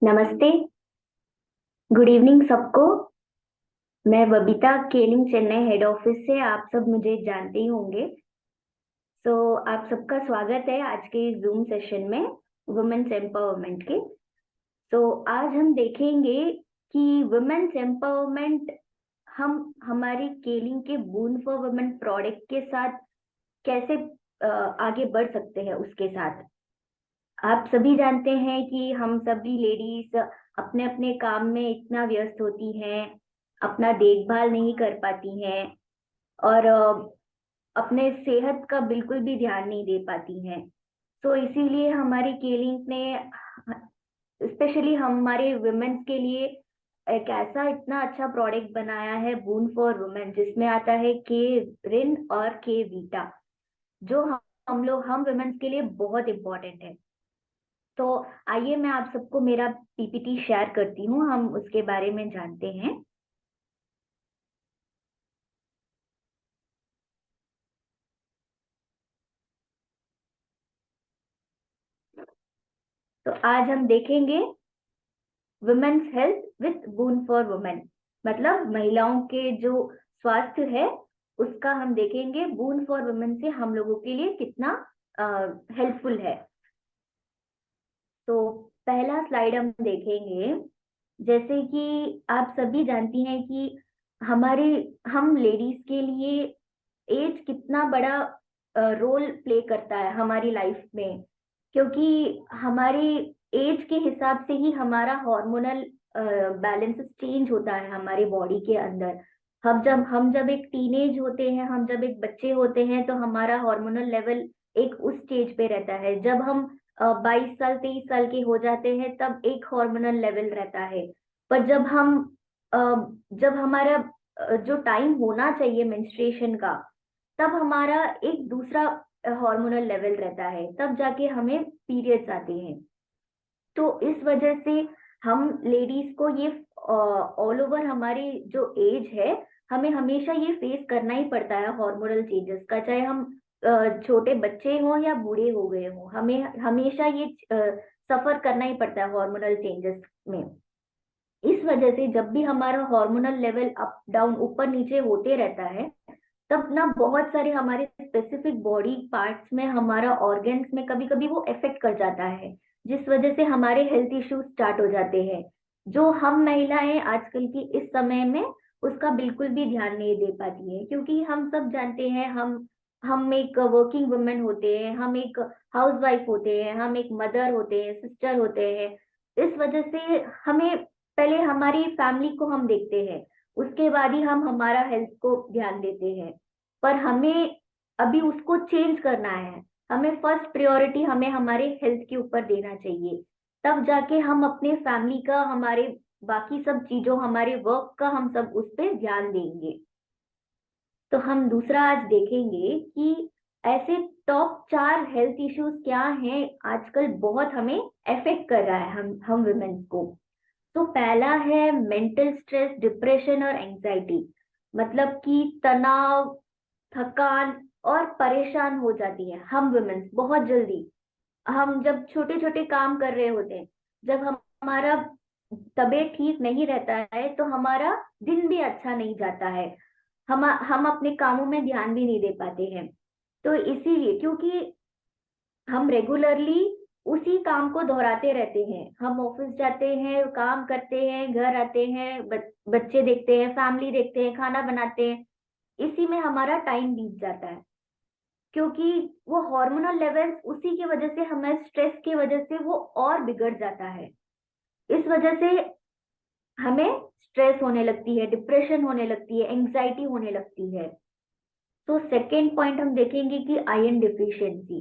नमस्ते। Good evening सबको। मैं बबीता केलिंग चेन्नई हेड ऑफिस से, आप सब मुझे जानते ही होंगे। आप सबका स्वागत है आज के जूम सेशन में वुमेन्स एम्पावरमेंट के। आज हम देखेंगे कि वुमेन्स एम्पावरमेंट हम हमारी केलिंग के बून फॉर वुमेन प्रोडक्ट के साथ कैसे आगे बढ़ सकते हैं उसके साथ। आप सभी जानते हैं कि हम सभी लेडीज अपने अपने काम में इतना व्यस्त होती हैं, अपना देखभाल नहीं कर पाती हैं और अपने सेहत का बिल्कुल भी ध्यान नहीं दे पाती हैं। इसीलिए हमारी केलिंग ने स्पेशली हमारे वुमेन्स के लिए एक ऐसा इतना अच्छा प्रोडक्ट बनाया है, बून फॉर वुमेन, जिसमें आता है के रिन और के वीटा, जो हम वुमेन्स के लिए बहुत इंपॉर्टेंट है। तो आइए मैं आप सबको मेरा पीपीटी शेयर करती हूँ, हम उसके बारे में जानते हैं। तो आज हम देखेंगे women's health with boon for women, मतलब महिलाओं के जो स्वास्थ्य है उसका हम देखेंगे बून फॉर वुमेन से हम लोगों के लिए कितना हेल्पफुल है। तो पहला स्लाइड हम देखेंगे। जैसे कि आप सभी जानती हैं कि हमारे हम लेडीज के लिए एज कितना बड़ा रोल प्ले करता है हमारी लाइफ में, क्योंकि हमारी एज के हिसाब से ही हमारा हार्मोनल बैलेंस चेंज होता है हमारे बॉडी के अंदर। हम जब एक टीनेज होते हैं, हम जब एक बच्चे होते हैं, तो हमारा हार्मोनल लेवल एक उस स्टेज पे रहता है। जब हम 22 साल 23 साल के हो जाते हैं तब एक हार्मोनल लेवल रहता है। पर अ, जब हमारा जो टाइम होना चाहिए मेंस्ट्रुएशन का, तब हमारा एक दूसरा हार्मोनल लेवल रहता है, तब जाके हमें पीरियड्स आते हैं। तो इस वजह से हम लेडीज को ये ऑल ओवर हमारी जो एज है, हमें हमेशा ये फेस करना ही पड़ता है हार्मोनल चेंजेस का, चाहे हम छोटे बच्चे हों या बूढ़े हो गए हों, हमें हमेशा ये सफर करना ही पड़ता है हार्मोनल चेंजेस में। इस वजह से जब भी हमारा हार्मोनल लेवल अप डाउन ऊपर नीचे होते रहता है, तब ना बहुत सारे हमारे स्पेसिफिक बॉडी पार्ट्स में, हमारा ऑर्गन्स में कभी कभी वो इफेक्ट कर जाता है, जिस वजह से हमारे हेल्थ इश्यूज स्टार्ट हो जाते हैं, जो हम महिलाएं आजकल की इस समय में उसका बिल्कुल भी ध्यान नहीं दे पाती है। क्योंकि हम सब जानते हैं, हम एक वर्किंग वुमेन होते हैं, हम एक हाउस वाइफ होते हैं, हम एक मदर होते हैं, सिस्टर होते हैं। इस वजह से हमें पहले हमारी फैमिली को हम देखते हैं, उसके बाद ही हम हमारा हेल्थ को ध्यान देते हैं। पर हमें अभी उसको चेंज करना है। हमें फर्स्ट प्रायोरिटी हमें हमारे हेल्थ के ऊपर देना चाहिए, तब जाके हम अपने फैमिली का, हमारे बाकी सब चीजों, हमारे वर्क का हम सब उस पर ध्यान देंगे। तो हम दूसरा आज देखेंगे कि ऐसे टॉप 4 हेल्थ इश्यूज क्या हैं आजकल बहुत हमें अफेक्ट कर रहा है हम वुमेन्स को। तो पहला है मेंटल स्ट्रेस, डिप्रेशन और एंजाइटी। मतलब कि तनाव, थकान और परेशान हो जाती है हम वुमेन्स बहुत जल्दी। हम जब छोटे छोटे काम कर रहे होते हैं, जब हमारा तबीयत ठीक नहीं रहता है, तो हमारा दिन भी अच्छा नहीं जाता है, हम अपने कामों में ध्यान भी नहीं दे पाते हैं। तो इसीलिए, क्योंकि हम रेगुलरली उसी काम को दोहराते रहते हैं, हम ऑफिस जाते हैं, काम करते हैं, घर आते हैं, बच्चे देखते हैं, फैमिली देखते हैं, खाना बनाते हैं, इसी में हमारा टाइम बीत जाता है। क्योंकि वो हार्मोनल लेवल्स उसी की वजह से, हमें स्ट्रेस की वजह से वो और बिगड़ जाता है। इस वजह से हमें स्ट्रेस होने लगती है, डिप्रेशन होने लगती है, एंजाइटी होने लगती है। तो सेकेंड पॉइंट हम देखेंगे कि आयरन डिफिशियंसी।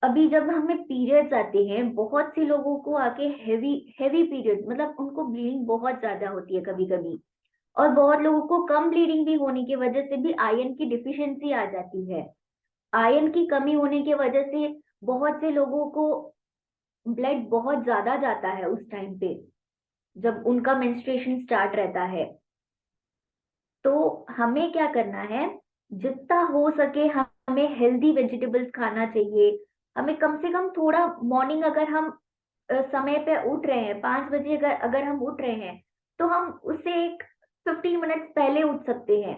अभी जब हमें पीरियड्स आते हैं, बहुत से लोगों को आके हेवी हेवी पीरियड्स, मतलब उनको ब्लीडिंग बहुत ज्यादा होती है कभी कभी, और बहुत लोगों को कम ब्लीडिंग भी होने की वजह से भी आयरन की डिफिशियंसी आ जाती है। आयरन की कमी होने की वजह से बहुत से लोगों को ब्लड बहुत ज्यादा जाता है उस टाइम पे, जब उनका मेंस्ट्रुएशन स्टार्ट रहता है। तो हमें क्या करना है, जितना हो सके हमें हेल्दी वेजिटेबल्स खाना चाहिए। हमें कम से कम थोड़ा मॉर्निंग, अगर हम समय पे उठ रहे हैं, 5 बजे अगर अगर हम उठ रहे हैं, तो हम उससे एक 15 मिनट्स पहले उठ सकते हैं।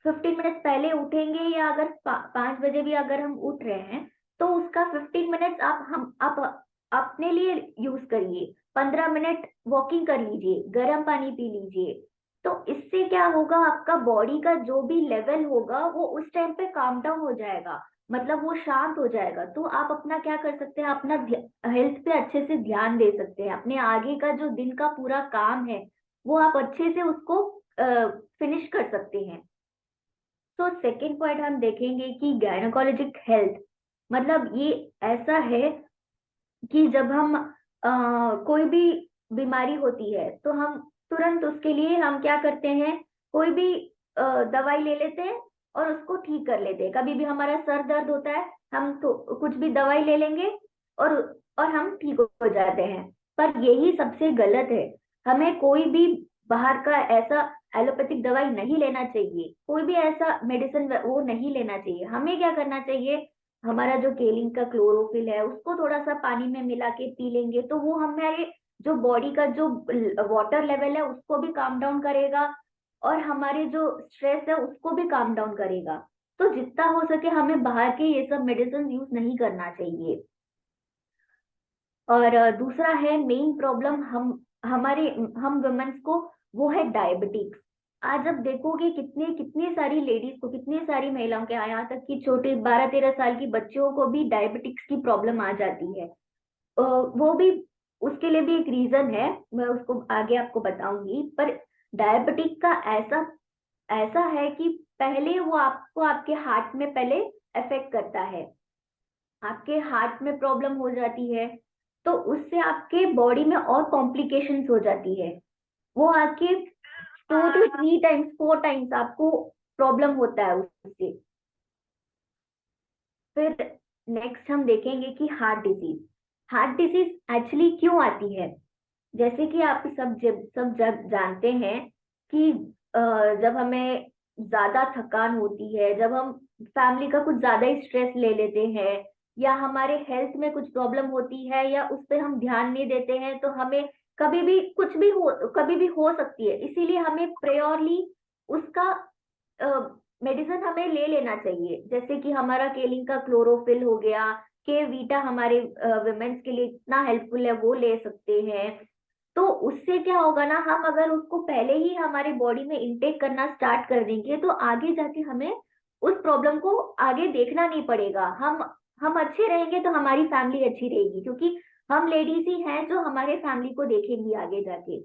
15 मिनट्स पहले उठेंगे, या अगर 5 बजे भी अगर हम उठ रहे हैं, तो उसका 15 मिनट्स आप अपने लिए यूज करिए। 15 मिनट वॉकिंग कर लीजिए, गर्म पानी पी लीजिए। तो इससे क्या होगा, आपका बॉडी का जो भी लेवल होगा वो उस टाइम पे काम डाउन हो जाएगा, मतलब वो शांत हो जाएगा। तो आप अपना क्या कर सकते हैं, अपना हेल्थ पे अच्छे से ध्यान दे सकते हैं। अपने आगे का जो दिन का पूरा काम है वो आप अच्छे से उसको फिनिश कर सकते हैं। तो सेकेंड पॉइंट हम देखेंगे कि गायनोकोलॉजिक हेल्थ, मतलब ये ऐसा है कि जब हम कोई भी बीमारी होती है, तो हम तुरंत उसके लिए हम क्या करते हैं, कोई भी दवाई ले लेते हैं और उसको ठीक कर लेते हैं। कभी भी हमारा सर दर्द होता है, हम तो कुछ भी दवाई ले लेंगे और हम ठीक हो जाते हैं। पर यही सबसे गलत है। हमें कोई भी बाहर का ऐसा एलोपैथिक दवाई नहीं लेना चाहिए, कोई भी ऐसा मेडिसिन वो नहीं लेना चाहिए। हमें क्या करना चाहिए, हमारा जो केलिंग का क्लोरोफिल है उसको थोड़ा सा पानी में मिला के पी लेंगे, तो वो हमारे जो बॉडी का जो वाटर लेवल है उसको भी काम डाउन करेगा, और हमारे जो स्ट्रेस है उसको भी काम डाउन करेगा। तो जितना हो सके हमें बाहर के ये सब मेडिसिन यूज नहीं करना चाहिए। और दूसरा है मेन प्रॉब्लम हमारे हम वुमेन्स को, वो है डायबिटिक्स। आज अब देखोगे कितने कितनी सारी लेडीज को, कितनी सारी महिलाओं के, यहाँ तक कि छोटे 12-13 साल की बच्चियों को भी डायबिटिक्स की प्रॉब्लम आ जाती है। वो भी, उसके लिए भी एक रीजन है, मैं उसको आगे आपको बताऊंगी। पर डायबिटिक का ऐसा ऐसा है कि पहले वो आपको आपके हार्ट में पहले अफेक्ट करता है, आपके हार्ट में प्रॉब्लम हो जाती है। तो उससे आपके बॉडी में और कॉम्प्लिकेशंस हो जाती है। वो आके 2 to 3 टाइम्स 4 टाइम्स आपको प्रॉब्लम होता है उससे। फिर नेक्स्ट हम देखेंगे कि हार्ट डिजीज एक्चुअली क्यों आती है। जैसे कि आप सब जब जानते हैं कि जब हमें ज्यादा थकान होती है, जब हम फैमिली का कुछ ज्यादा ही स्ट्रेस ले लेते हैं, या हमारे हेल्थ में कुछ प्रॉब्लम होती है, या उस पर हम ध्यान नहीं देते हैं, तो हमें कभी भी कुछ भी कभी भी हो सकती है। इसीलिए हमें प्रियोरली उसका मेडिसिन हमें ले लेना चाहिए। जैसे कि हमारा केलिंग का क्लोरोफिल हो गया, के वीटा हमारे वुमेन्स के लिए इतना हेल्पफुल है, वो ले सकते हैं। तो उससे क्या होगा ना, हम अगर उसको पहले ही हमारे बॉडी में इंटेक करना स्टार्ट कर देंगे, तो आगे जाके हमें उस प्रॉब्लम को आगे देखना नहीं पड़ेगा। हम अच्छे रहेंगे तो हमारी फैमिली अच्छी रहेगी, क्योंकि हम लेडीज ही हैं जो हमारे फैमिली को देखेंगी आगे जाके।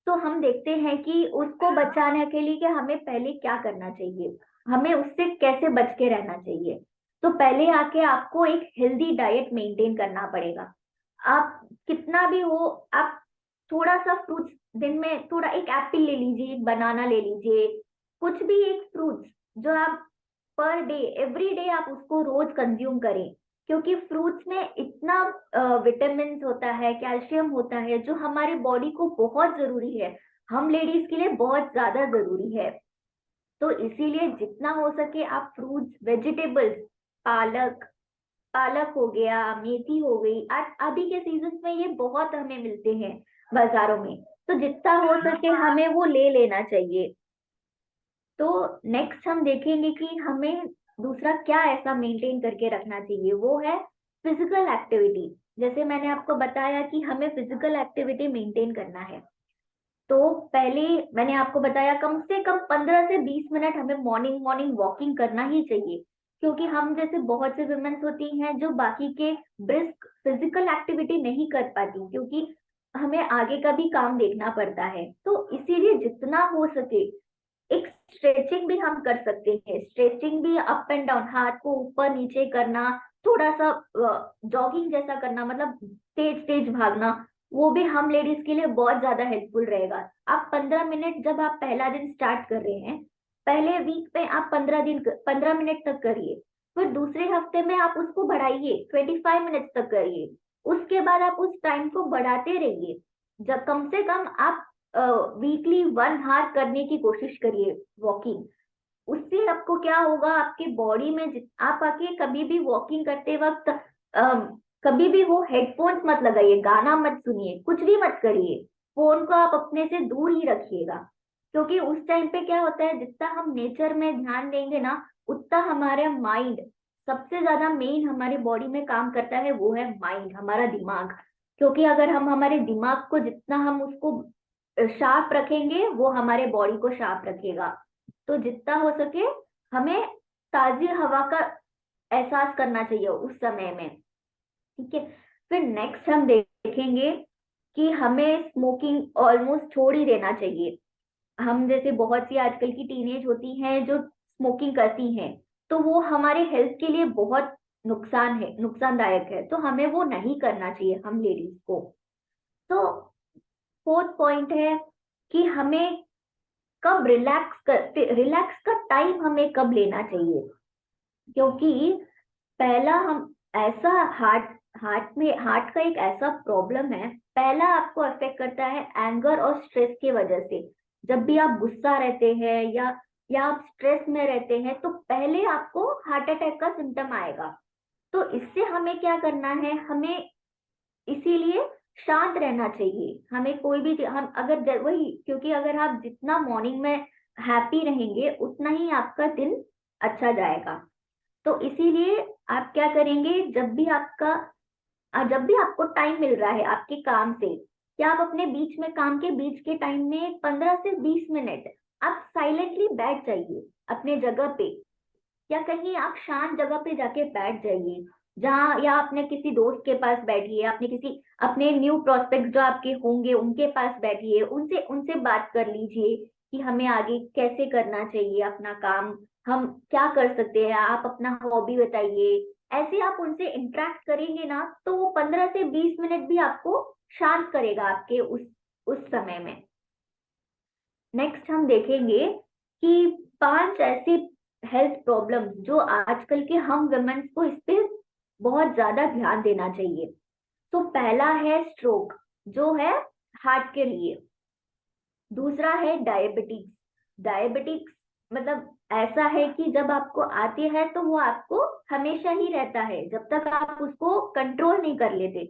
तो हम देखते हैं कि उसको बचाने के लिए कि हमें पहले क्या करना चाहिए, हमें उससे कैसे बच के रहना चाहिए। तो पहले आके आपको एक हेल्दी डाइट मेंटेन करना पड़ेगा। आप कितना भी हो, आप थोड़ा सा फ्रूट्स दिन में, थोड़ा एक एप्पल ले लीजिए, एक बनाना ले लीजिए, कुछ भी एक फ्रूट्स जो आप पर डे, एवरी डे आप उसको रोज कंज्यूम करें। क्योंकि फ्रूट्स में इतना विटामिन होता है, कैल्शियम होता है, जो हमारे बॉडी को बहुत जरूरी है, हम लेडीज के लिए बहुत ज्यादा जरूरी है। तो इसीलिए जितना हो सके आप फ्रूट्स, वेजिटेबल्स, पालक पालक हो गया, मेथी हो गई, आज अभी के सीजन में ये बहुत हमें मिलते हैं बाजारों में, तो जितना हो सके हमें वो ले लेना चाहिए। तो नेक्स्ट हम देखेंगे कि हमें दूसरा क्या ऐसा मेंटेन करके रखना चाहिए, वो है फिजिकल एक्टिविटी। जैसे मैंने आपको बताया कि हमें फिजिकल एक्टिविटी मेंटेन करना है, तो पहले मैंने आपको बताया कम से कम 15 से 20 मिनट हमें मॉर्निंग मॉर्निंग वॉकिंग करना ही चाहिए। क्योंकि हम जैसे बहुत से वुमेन्स होती हैं जो बाकी के ब्रिस्क फिजिकल एक्टिविटी नहीं कर पाती, क्योंकि हमें आगे का भी काम देखना पड़ता है। तो इसीलिए जितना हो सके एक स्ट्रेचिंग भी हम कर सकते हैं। स्ट्रेचिंग भी अप एंड डाउन, हाथ को ऊपर नीचे करना, थोड़ा सा जॉगिंग जैसा करना, मतलब तेज तेज भागना, वो भी हम लेडीज के लिए बहुत ज्यादा हेल्पफुल रहेगा। आप 15 मिनट, जब आप पहला दिन स्टार्ट कर रहे हैं, पहले वीक में आप 15 मिनट तक करिए। फिर दूसरे हफ्ते में आप उसको बढ़ाइए, 25 मिनट तक करिए। उसके बाद आप उस टाइम को बढ़ाते रहिए। जब कम से कम आप वीकली 1 आवर करने की कोशिश करिए वॉकिंग। उससे आपको क्या होगा, आपके बॉडी में आप आके कभी भी वॉकिंग करते वक्त कभी भी हो हेडफोन्स मत लगाइए, गाना मत सुनिए, कुछ भी मत करिए। फोन को आप अपने से दूर ही रखिएगा, क्योंकि उस टाइम पे क्या होता है, जितना हम नेचर में ध्यान देंगे ना, उतना हमारा माइंड, सबसे ज्यादा मेन हमारी बॉडी में काम करता है वो है माइंड, हमारा दिमाग। क्योंकि अगर हम हमारे दिमाग को जितना हम उसको शार्प रखेंगे, वो हमारे बॉडी को शार्प रखेगा। तो जितना हो सके हमें ताजी हवा का एहसास करना चाहिए उस समय में। ठीक है। फिर नेक्स्ट हम देखेंगे कि हमें स्मोकिंग ऑलमोस्ट छोड़ ही देना चाहिए। हम जैसे बहुत सी आजकल की टीनेज होती हैं जो स्मोकिंग करती हैं, तो वो हमारे हेल्थ के लिए बहुत नुकसानदायक है, तो हमें वो नहीं करना चाहिए हम लेडीज को। तो फोर्थ पॉइंट है कि हमें कब रिलैक्स का टाइम हमें कब लेना चाहिए। क्योंकि पहला हम ऐसा हार्ट का एक ऐसा प्रॉब्लम है, पहला आपको अफेक्ट करता है एंगर और स्ट्रेस की वजह से। जब भी आप गुस्सा रहते हैं या आप स्ट्रेस में रहते हैं, तो पहले आपको हार्ट अटैक का सिम्टम आएगा। तो इससे हमें क्या करना है, हमें इसीलिए शांत रहना चाहिए। हमें कोई भी हम अगर वही, क्योंकि अगर आप जितना मॉर्निंग में हैप्पी रहेंगे, उतना ही आपका दिन अच्छा जाएगा। तो इसीलिए आप क्या करेंगे, जब भी आपको टाइम मिल रहा है आपके काम से, या आप अपने बीच में काम के बीच के टाइम में 15 से 20 मिनट आप साइलेंटली बैठ जाइए अपने जगह पे, या कहीं आप शांत जगह पे जाके बैठ जाइए, जहाँ, या अपने किसी दोस्त के पास बैठिए, अपने न्यू प्रोस्पेक्ट जो आपके होंगे उनके पास बैठिए, उनसे उनसे बात कर लीजिए कि हमें आगे कैसे करना चाहिए अपना काम, हम क्या कर सकते हैं, आप अपना हॉबी बताइए। ऐसे आप उनसे इंटरेक्ट करेंगे ना, तो वो 15 से 20 मिनट भी आपको शांत करेगा आपके उस समय में। नेक्स्ट हम देखेंगे कि 5 ऐसे हेल्थ प्रॉब्लम्स जो आजकल के हम वुमेन्स को इस पे बहुत ज्यादा ध्यान देना चाहिए। तो पहला है स्ट्रोक, जो है हार्ट के लिए। दूसरा है डायबिटीज। डायबिटिक्स मतलब ऐसा है कि जब आपको आती है तो वो आपको हमेशा ही रहता है, जब तक आप उसको कंट्रोल नहीं कर लेते।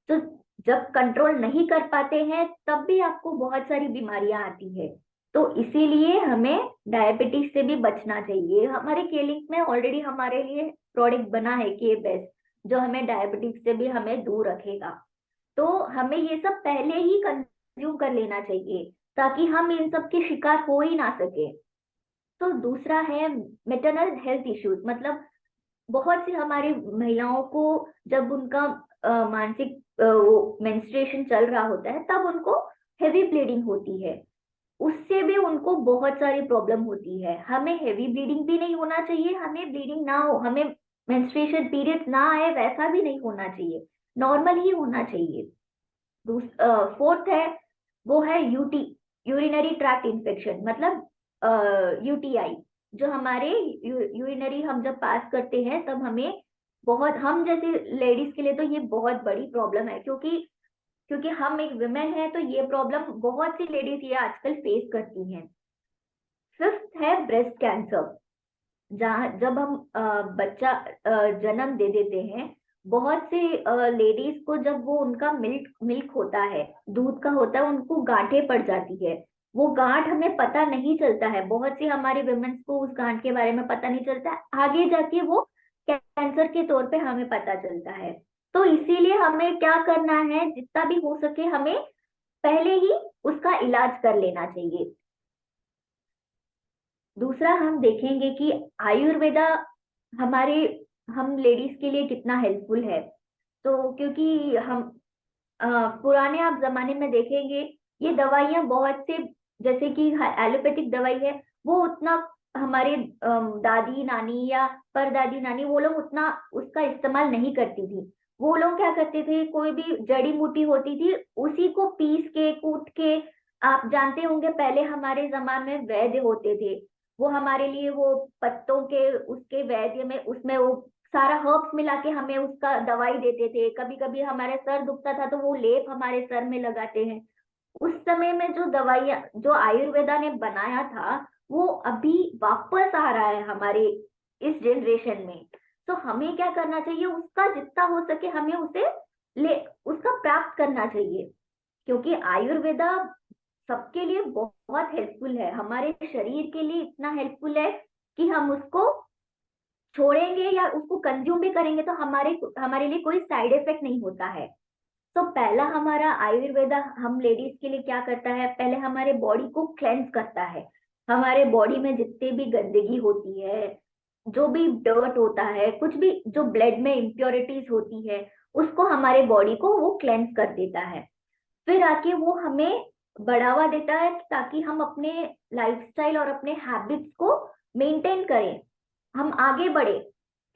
तो जब कंट्रोल नहीं कर पाते हैं, तब भी आपको बहुत सारी बीमारियां आती है। तो इसीलिए हमें डायबिटीज से भी बचना चाहिए। हमारे क्लिनिक में ऑलरेडी हमारे लिए प्रोडक्ट बना है के बेस्ट, जो हमें डायबिटीज से भी हमें दूर रखेगा। तो हमें ये सब पहले ही कंज्यूम कर लेना चाहिए, ताकि हम इन सब के शिकार हो ही ना सके। तो दूसरा है मेटरनल हेल्थ इश्यूज, मतलब बहुत सी हमारी महिलाओं को जब उनका मानसिक वो मेंस्ट्रुएशन चल रहा होता है, तब उनको हेवी ब्लीडिंग होती है। उससे भी उनको बहुत सारी प्रॉब्लम होती है। हमें हेवी ब्लीडिंग भी नहीं होना चाहिए, हमें ब्लीडिंग ना हो, हमें मेंस्ट्रुएशन पीरियड ना आए, वैसा भी नहीं होना चाहिए, नॉर्मल ही होना चाहिए। फोर्थ है, वो है यूरिनरी ट्रैक्ट इन्फेक्शन, मतलब यूटीआई। जो हमारे यूरिनरी हम जब पास करते हैं, तब हमें बहुत, हम जैसे लेडीज के लिए तो ये बहुत बड़ी प्रॉब्लम है, क्योंकि हम एक वुमेन है, तो ये प्रॉब्लम बहुत सी लेडीज ये आजकल फेस करती हैं। फिफ्थ है ब्रेस्ट कैंसर। जहाँ जब हम बच्चा जन्म दे देते हैं, बहुत से लेडीज को जब वो उनका मिल्क मिल्क होता है, दूध का होता है, उनको गांठें पड़ जाती है। वो गांठ हमें पता नहीं चलता है, बहुत सी हमारी वुमेन्स को उस गांठ के बारे में पता नहीं चलता है, आगे जाके वो कैंसर के तौर पे हमें पता चलता है। तो इसीलिए हमें क्या करना है, जितना भी हो सके हमें पहले ही उसका इलाज कर लेना चाहिए। दूसरा हम देखेंगे कि आयुर्वेदा हमारे हम लेडीज के लिए कितना हेल्पफुल है। तो क्योंकि हम पुराने आप जमाने में देखेंगे, ये दवाइयां बहुत से, जैसे कि एलोपैथिक दवाई है, वो उतना हमारे दादी नानी या परदादी नानी, वो लोग उतना उसका इस्तेमाल नहीं करती थी। वो लोग क्या करते थे, कोई भी जड़ी बूटी होती थी, उसी को पीस के कूट के, आप जानते होंगे पहले हमारे जमाने में वैद्य होते थे, वो हमारे लिए वो पत्तों के उसके वैद्य में उसमें वो सारा हर्ब्स मिला के हमें उसका दवाई देते थे। कभी कभी हमारे सर दुखता था, तो वो लेप हमारे सर में लगाते हैं। उस समय में जो दवाइयाँ जो आयुर्वेदा ने बनाया था, वो अभी वापस आ रहा है हमारे इस जनरेशन में। तो हमें क्या करना चाहिए, उसका जितना हो सके हमें उसे ले उसका प्राप्त करना चाहिए, क्योंकि आयुर्वेदा सबके लिए बहुत हेल्पफुल है, हमारे शरीर के लिए इतना हेल्पफुल है कि हम उसको छोड़ेंगे या उसको कंज्यूम भी करेंगे तो हमारे हमारे लिए कोई साइड इफेक्ट नहीं होता है। तो पहला हमारा आयुर्वेदा हम लेडीज के लिए क्या करता है, पहले हमारे बॉडी को क्लेंस करता है, हमारे बॉडी में जितने भी गंदगी होती है, जो भी डर्ट होता है, कुछ भी जो ब्लड में इम्प्योरिटीज होती है, उसको हमारे बॉडी को वो क्लेंस कर देता है। फिर आके वो हमें बढ़ावा देता है ताकि हम अपने लाइफस्टाइल और अपने हैबिट्स को मेंटेन करें, हम आगे बढ़े।